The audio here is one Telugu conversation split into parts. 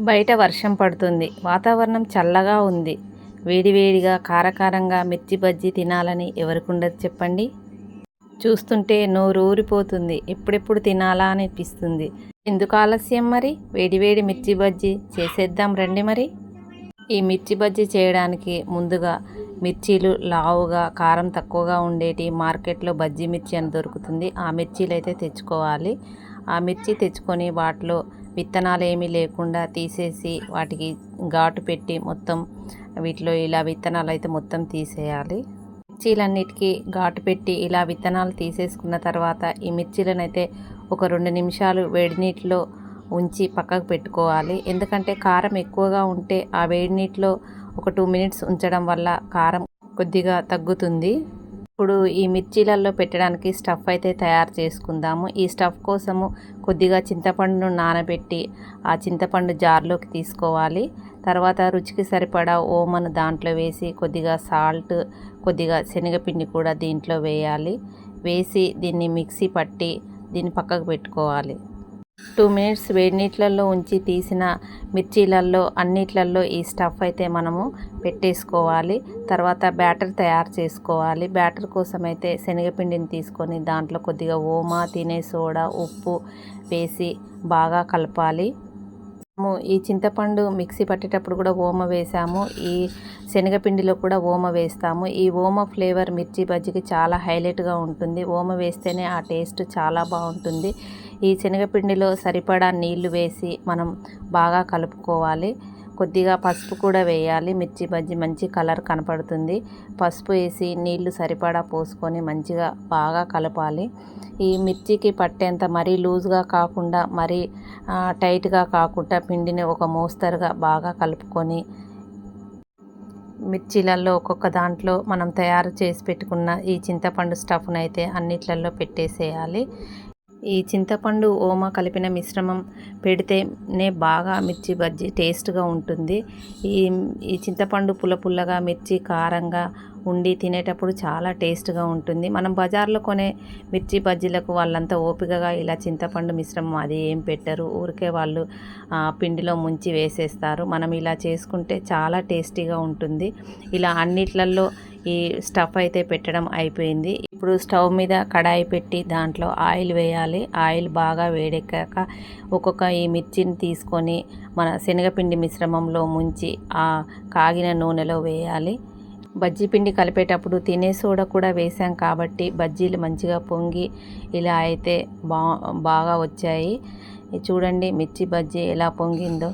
బయట వర్షం పడుతుంది. వాతావరణం చల్లగా ఉంది. వేడివేడిగా కారకారంగా మిర్చి బజ్జీ తినాలని ఎవరికుండదు చెప్పండి. చూస్తుంటే నోరు ఊరిపోతుంది. ఎప్పుడెప్పుడు తినాలా అనిపిస్తుంది. ఎందుకు ఆలస్యం మరి? వేడివేడి మిర్చి బజ్జీ చేసేద్దాం రండి మరి. ఈ మిర్చి బజ్జీ చేయడానికి ముందుగా మిర్చీలు లావుగా కారం తక్కువగా ఉండేటి మార్కెట్లో బజ్జీ మిర్చి అని దొరుకుతుంది. ఆ మిర్చీలు అయితే తెచ్చుకోవాలి. ఆ మిర్చి తెచ్చుకొని వాటిలో విత్తనాలు ఏమీ లేకుండా తీసేసి వాటికి ఘాటు పెట్టి మొత్తం వీటిలో ఇలా విత్తనాలు అయితే మొత్తం తీసేయాలి. మిర్చీలన్నిటికీ ఘాటు పెట్టి ఇలా విత్తనాలు తీసేసుకున్న తర్వాత ఈ మిర్చీలను అయితే ఒక 2 నిమిషాలు వేడి నీటిలో ఉంచి పక్కకు పెట్టుకోవాలి. ఎందుకంటే కారం ఎక్కువగా ఉంటే ఆ వేడి నీటిలో ఒక 2 మినిట్స్ ఉంచడం వల్ల కారం కొద్దిగా తగ్గుతుంది. ఇప్పుడు ఈ మిర్చీలలో పెట్టడానికి స్టఫ్ అయితే తయారు చేసుకుందాము. ఈ స్టఫ్ కోసము కొద్దిగా చింతపండును నానబెట్టి ఆ చింతపండు జార్లోకి తీసుకోవాలి. తర్వాత రుచికి సరిపడా ఓమను దాంట్లో వేసి కొద్దిగా సాల్ట్, కొద్దిగా శనగపిండి కూడా దీంట్లో వేయాలి. వేసి దీన్ని మిక్సీ పట్టి దీన్ని పక్కకు పెట్టుకోవాలి. 2 మినిట్స్ వేడి నీటిలలో ఉంచి తీసిన మిర్చీలలో అన్నిట్లలో ఈ స్టఫ్ అయితే మనము పెట్టేసుకోవాలి. తర్వాత బ్యాటర్ తయారు చేసుకోవాలి. బ్యాటర్ కోసం అయితే శనగపిండిని తీసుకొని దాంట్లో కొద్దిగా ఓమా, తినే సోడా, ఉప్పు వేసి బాగా కలపాలి. ఈ చింతపండు మిక్సీ పట్టేటప్పుడు కూడా ఓమ వేసాము. ఈ శనగపిండిలో కూడా ఓమ వేస్తాము. ఈ ఓమ ఫ్లేవర్ మిర్చి బజ్జీకి చాలా హైలైట్గా ఉంటుంది. ఓమ వేస్తేనే ఆ టేస్ట్ చాలా బాగుంటుంది. ఈ శనగపిండిలో సరిపడా నీళ్లు వేసి మనం బాగా కలుపుకోవాలి. కొద్దిగా పసుపు కూడా వేయాలి. మిర్చి బజ్జీ మంచి కలర్ కనపడుతుంది. పసుపు వేసి నీళ్లు సరిపడా పోసుకొని మంచిగా బాగా కలపాలి. ఈ మిర్చికి పట్టేంత మరీ లూజ్గా కాకుండా మరీ టైట్గా కాకుండా పిండిని ఒక మోస్తరుగా బాగా కలుపుకొని మిర్చీలలో ఒక్కొక్క దాంట్లో మనం తయారు చేసి పెట్టుకున్న ఈ చింతపండు స్టఫ్ను అయితే అన్నిట్లలో పెట్టేసేయాలి. ఈ చింతపండు ఓమ కలిపిన మిశ్రమం పెడితేనే బాగా మిర్చి బజ్జీ టేస్ట్గా ఉంటుంది. ఈ చింతపండు పుల్లగా మిర్చి కారంగా ఉండి తినేటప్పుడు చాలా టేస్ట్గా ఉంటుంది. మనం బజార్లో కొనే మిర్చి బజ్జీలకు వాళ్ళంతా ఓపికగా ఇలా చింతపండు మిశ్రమం అది ఏం పెట్టరు. ఊరికే వాళ్ళు పిండిలో ముంచి వేసేస్తారు. మనం ఇలా చేసుకుంటే చాలా టేస్టీగా ఉంటుంది. ఇలా అన్నిట్లలో ఈ స్టఫ్ అయితే పెట్టడం అయిపోయింది. ఇప్పుడు స్టవ్ మీద కడాయి పెట్టి దాంట్లో ఆయిల్ వేయాలి. ఆయిల్ బాగా వేడెక్కాక ఒక్కొక్క ఈ మిర్చిని తీసుకొని మన శనగపిండి మిశ్రమంలో ముంచి ఆ కాగిన నూనెలో వేయాలి. బజ్జీ పిండి కలిపేటప్పుడు తినే సోడా కూడా వేసాం కాబట్టి బజ్జీలు మంచిగా పొంగి ఇలా అయితే బాగా వచ్చాయి. చూడండి మిర్చి బజ్జీ ఎలా పొంగిందో.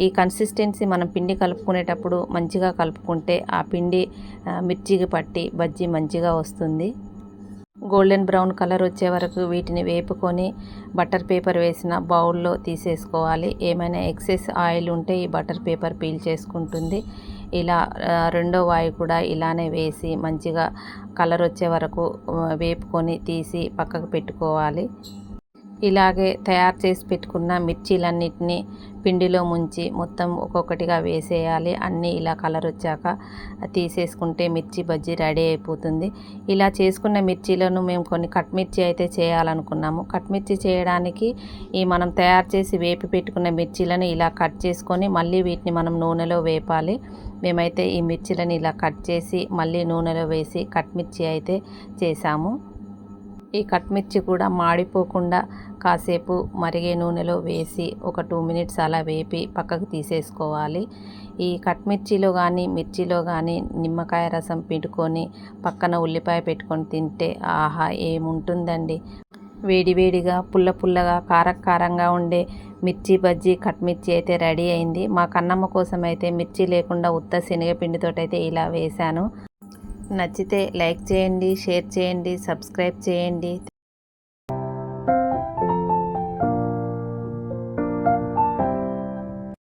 ఈ కన్సిస్టెన్సీ మనం పిండి కలుపుకునేటప్పుడు మంచిగా కలుపుకుంటే ఆ పిండి మిర్చికి పట్టి బజ్జీ మంచిగా వస్తుంది. గోల్డెన్ బ్రౌన్ కలర్ వచ్చే వరకు వీటిని వేపుకొని బటర్ పేపర్ వేసిన బౌల్లో తీసేసుకోవాలి. ఏమైనా ఎక్సెస్ ఆయిల్ ఉంటే ఈ బటర్ పేపర్ పీల్ చేసుకుంటుంది. ఇలా రెండో వాయి కూడా ఇలానే వేసి మంచిగా కలర్ వచ్చే వరకు వేపుకొని తీసి పక్కకు పెట్టుకోవాలి. ఇలాగే తయారు చేసి పెట్టుకున్న మిర్చీలన్నిటినీ పిండిలో ముంచి మొత్తం ఒక్కొక్కటిగా వేసేయాలి. అన్నీ ఇలా కలర్ వచ్చాక తీసేసుకుంటే మిర్చి బజ్జీ రెడీ అయిపోతుంది. ఇలా చేసుకున్న మిర్చీలను మేము కొన్ని కట్ మిర్చి అయితే చేయాలనుకున్నాము. కట్ మిర్చి చేయడానికి ఈ మనం తయారు చేసి వేపి పెట్టుకున్న మిర్చీలను ఇలా కట్ చేసుకొని మళ్ళీ వీటిని మనం నూనెలో వేపాలి. మేమైతే ఈ మిర్చీలను ఇలా కట్ చేసి మళ్ళీ నూనెలో వేసి కట్ మిర్చి అయితే చేసాము. ఈ కట్ మిర్చి కూడా మాడిపోకుండా కాసేపు మరిగే నూనెలో వేసి ఒక 2 మినిట్స్ అలా వేపి పక్కకు తీసేసుకోవాలి. ఈ కట్ మిర్చిలో కానీ మిర్చిలో కానీ నిమ్మకాయ రసం పిండుకొని పక్కన ఉల్లిపాయ పెట్టుకొని తింటే ఆహా ఏముంటుందండి. వేడివేడిగా పుల్లగా కారంగా ఉండే మిర్చి బజ్జీ కట్ మిర్చి అయితే రెడీ అయింది. మా కన్నమ్మ కోసం అయితే మిర్చి లేకుండా ఉత్త శనగపిండితో అయితే ఇలా వేశాను. నచ్చితే లైక్ చేయండి, షేర్ చేయండి, సబ్స్క్రైబ్ చేయండి.